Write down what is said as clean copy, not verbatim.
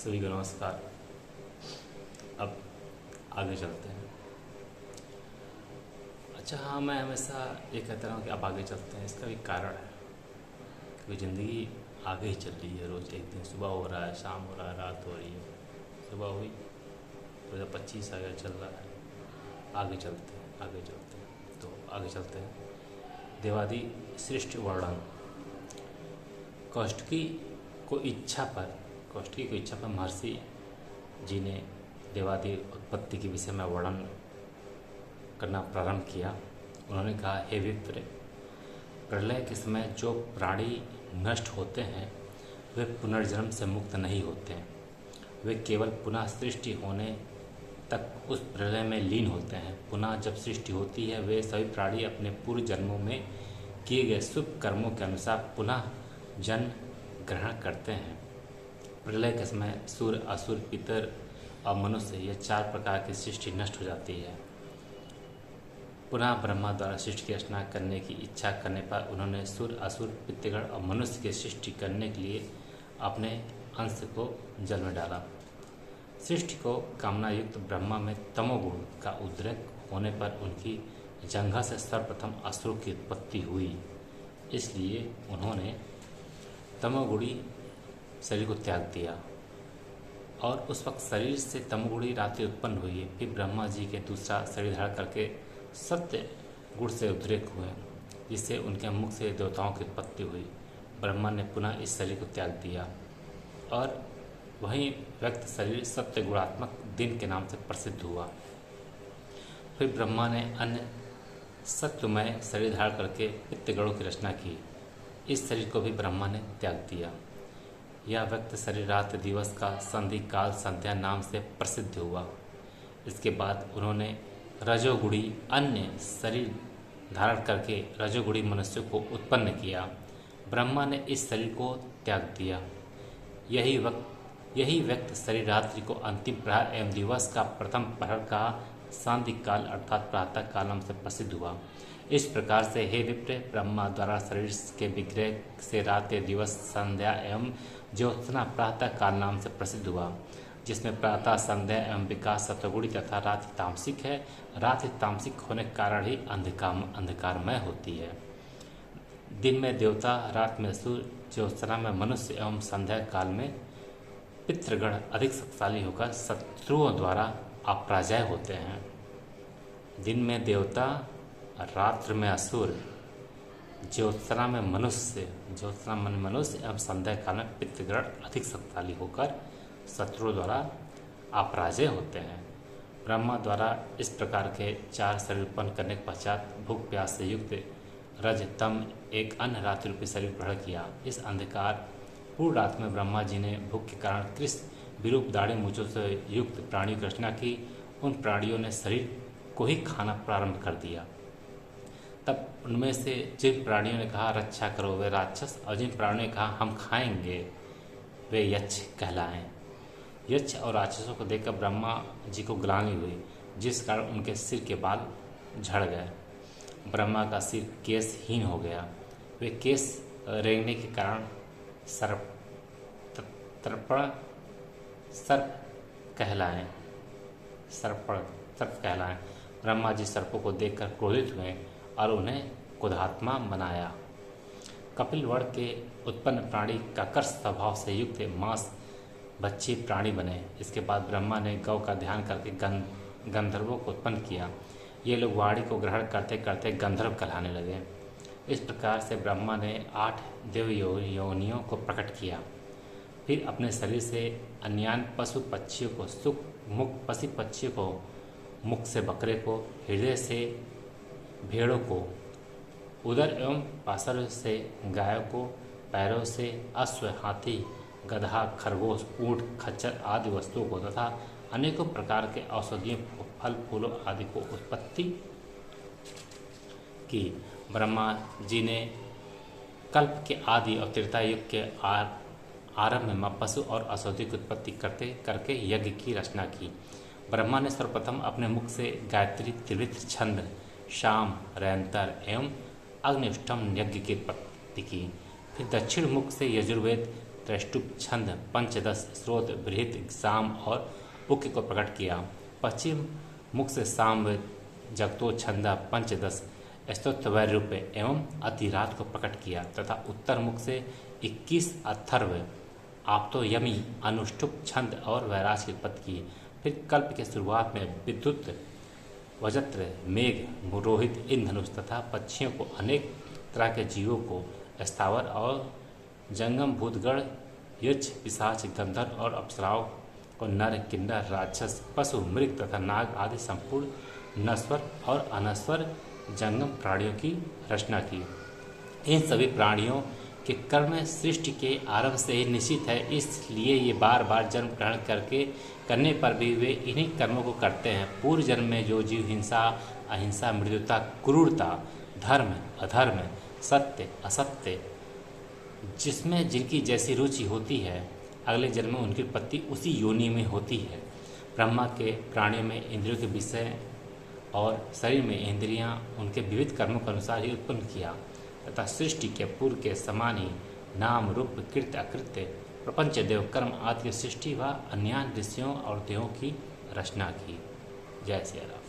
सभी को नमस्कार। अब आगे चलते हैं। अच्छा हाँ, मैं हमेशा ये कहता हूँ कि आप आगे चलते हैं, इसका भी कारण है क्योंकि ज़िंदगी आगे ही चल रही है। रोज़ एक दिन सुबह हो रहा है, शाम हो रहा है, रात हो रही है। सुबह हुई 2025 आ गया, चल रहा है। आगे चलते हैं, आगे चलते हैं। तो आगे चलते हैं। देवादि सृष्टि वर्णन। कौष्टकी को इच्छा पर महर्षि जी ने देवादि उत्पत्ति के विषय में वर्णन करना प्रारंभ किया। उन्होंने कहा, हे विप्र, प्रलय के समय जो प्राणी नष्ट होते हैं वे पुनर्जन्म से मुक्त नहीं होते हैं। वे केवल पुनः सृष्टि होने तक उस प्रलय में लीन होते हैं। पुनः जब सृष्टि होती है वे सभी प्राणी अपने पूर्व जन्मों में किए गए शुभ कर्मों के अनुसार पुनः जन्म ग्रहण करते हैं। प्रलय के समय सुर, असुर, पितर और मनुष्य, ये 4 प्रकार की सृष्टि नष्ट हो जाती है। पुनः ब्रह्मा द्वारा सृष्टि की रचना करने की इच्छा करने पर उन्होंने सुर, असुर, पितृगण और मनुष्य की सृष्टि करने के लिए अपने अंश को जल में डाला। सृष्टि को कामना युक्त ब्रह्मा में तमोगुण का उद्रेक होने पर उनकी जंघा से सर्वप्रथम असुरों की उत्पत्ति हुई। इसलिए उन्होंने तमोगुणी शरीर को त्याग दिया और उस वक्त शरीर से तमोगुणी रात्रि उत्पन्न हुई। फिर ब्रह्मा जी के दूसरा शरीर धारण करके सत्य गुण से उद्रेक हुए, जिससे उनके मुख से देवताओं की उत्पत्ति हुई। ब्रह्मा ने पुनः इस शरीर को त्याग दिया और वहीं व्यक्त शरीर सत्य गुणात्मक दिन के नाम से प्रसिद्ध हुआ। फिर ब्रह्मा ने अन्य सत्वमय शरीर धारण करके पितृगणों की रचना की। इस शरीर को भी ब्रह्मा ने त्याग दिया। यह व्यक्त शरीर रात दिवस का संधि काल संध्या नाम से प्रसिद्ध हुआ। इसके बाद उन्होंने रजोगुणी अन्य शरीर धारण करके रजोगुणी मनुष्य को उत्पन्न किया। ब्रह्मा ने इस शरीर को त्याग दिया। यही व्यक्त शरीर रात्रि को अंतिम प्रहर एवं दिवस का प्रथम प्रहर का सांध्य काल अर्थात प्रातः काल नाम से प्रसिद्ध हुआ। इस प्रकार से हे विप्र, ब्रह्मा द्वारा शरीर के विग्रह से रात्रि दिवस संध्या एवं ज्योत्सना प्रातः काल नाम से प्रसिद्ध हुआ, जिसमें प्रातः संध्या एवं विकास सत्वगुणी तथा रात्रि तामसिक है। रात्रि तामसिक होने के कारण ही अंधकारमय होती है। दिन में देवता, रात में असुर, ज्योत्सना में मनुष्य एवं संध्या काल में पितृगण अधिक शक्तिशाली होकर शत्रुओं द्वारा अपराजय होते हैं। दिन में देवता, रात्र में असुर, ज्योत्सना में मनुष्य एवं संध्या काल में पितृगण अधिक शक्तिशाली होकर शत्रुओं द्वारा अपराजय होते हैं। ब्रह्मा द्वारा इस प्रकार के 4 शरीर उत्पन्न करने के पश्चात भूख प्यास से युक्त रज तम एक अन्य रात्रि रूपी शरीर ग्रहण किया। इस अंधकार पूर्ण रात में ब्रह्मा जी ने भूख के कारण कृष्ण विरूप दाढ़ी मूंछों से युक्त प्राणियों की रचना की। उन प्राणियों ने शरीर को ही खाना प्रारंभ कर दिया। तब उनमें से जिन प्राणियों ने कहा रक्षा करो वे राक्षस, और जिन प्राणियों ने कहा हम खाएंगे वे यक्ष कहलाएं। यक्ष और राक्षसों को देखकर ब्रह्मा जी को ग्लानि हुई, जिस कारण उनके सिर के बाल झड़ गए। ब्रह्मा का सिर केशहीन हो गया। वे केश रेंगने के कारण सर्प कहलाएं। ब्रह्मा जी सर्पों को देखकर क्रोधित हुए और उन्हें क्रोधात्मा बनाया। कपिल वर्ण के उत्पन्न प्राणी कर्कश स्वभाव से युक्त मांस बच्चे प्राणी बने। इसके बाद ब्रह्मा ने गौ का ध्यान करके गंधर्वों को उत्पन्न किया। ये लोग वाणी को ग्रहण करते करते गंधर्व कहलाने लगे। इस प्रकार से ब्रह्मा ने 8 देव योनियों को प्रकट किया। फिर अपने शरीर से अन्यान पशु पक्षियों को पशु पक्षियों को, मुख से बकरे को, हृदय से भेड़ों को, उदर एवं पार्श्व से गायों को, पैरों से अश्व, हाथी, गधा, खरगोश, ऊंट, खच्चर आदि वस्तुओं को तथा अनेकों प्रकार के औषधियों, फल फूलों आदि को उत्पत्ति की। ब्रह्मा जी ने कल्प के आदि और त्रेता युग के आरंभ में पशु और औषधि की उत्पत्ति करके यज्ञ की रचना की। ब्रह्मा ने सर्वप्रथम अपने मुख से गायत्री, त्रिवृत्र, छंद, शाम, रैंतर एवं अग्निष्टम यज्ञ की उत्पत्ति की। फिर दक्षिण मुख से यजुर्वेद, त्रैष्टुप छंद पंचदश स्रोत बृहत साम और उक्य को प्रकट किया। पश्चिम मुख से साम जगतो छंदा पंचदश स्तोत्रवैर रूप एवं अतिरात को प्रकट किया तथा उत्तर मुख से 21 अथर्व आपतो यमी अनुष्टुप छंद और वैराज की उत्पत्ति की। फिर कल्प के शुरुआत में विद्युत वज्र मेघ रोहित इंधनुष तथा पक्षियों को अनेक तरह के जीवों को स्थावर और जंगम भूतगण यक्ष पिशाच गंधर्व और अप्सराओं को नर किन्नर राक्षस पशु मृग तथा नाग आदि संपूर्ण नश्वर और अनश्वर जंगम प्राणियों की रचना की। इन सभी प्राणियों के कर्म सृष्टि के आरंभ से ही निश्चित है, इसलिए ये बार बार जन्म ग्रहण करने पर भी वे इन्हीं कर्मों को करते हैं। पूर्व जन्म में जो जीव हिंसा अहिंसा मृदुता क्रूरता धर्म अधर्म सत्य असत्य जिसमें जिनकी जैसी रुचि होती है, अगले जन्म में उनकी उत्पत्ति उसी योनि में होती है। ब्रह्मा के प्राणियों में इंद्रियों के विषय और शरीर में इंद्रियां उनके विविध कर्मों के अनुसार ही उत्पन्न किया तथा सृष्टि के पूर्व के समान ही नाम रूप कृत्य अकृत्य प्रपंच देव कर्म आदि की सृष्टि व अन्य ऋषियों और देवों की रचना की। जय श्री राम।